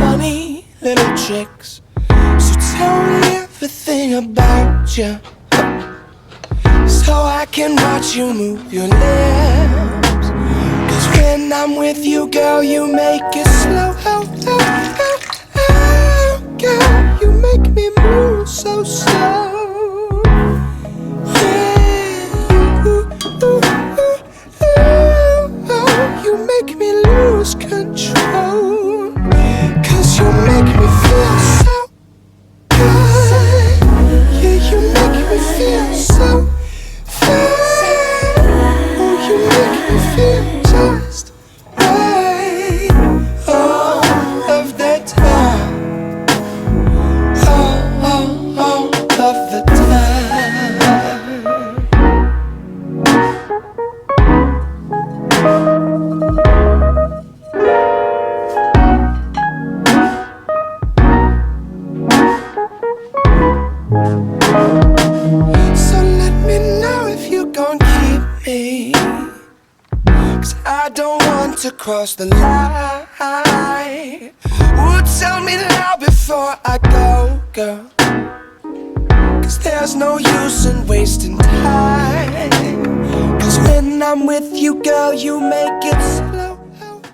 funny little tricks. So tell me everything about you, so I can watch you move your lips. 'Cause when I'm with you, girl, you make it slow. Girl, you make me move so slow. You make me lose control. 'Cause you make me feel so good. Yeah, you make me feel so fine. Oh, you make me feel just right all of the time. All of the time. So let me know if you gon' keep me, 'cause I don't want to cross the line. Oh, tell me now before I go, girl, 'cause there's no use in wasting time. 'Cause when I'm with you, girl, you make it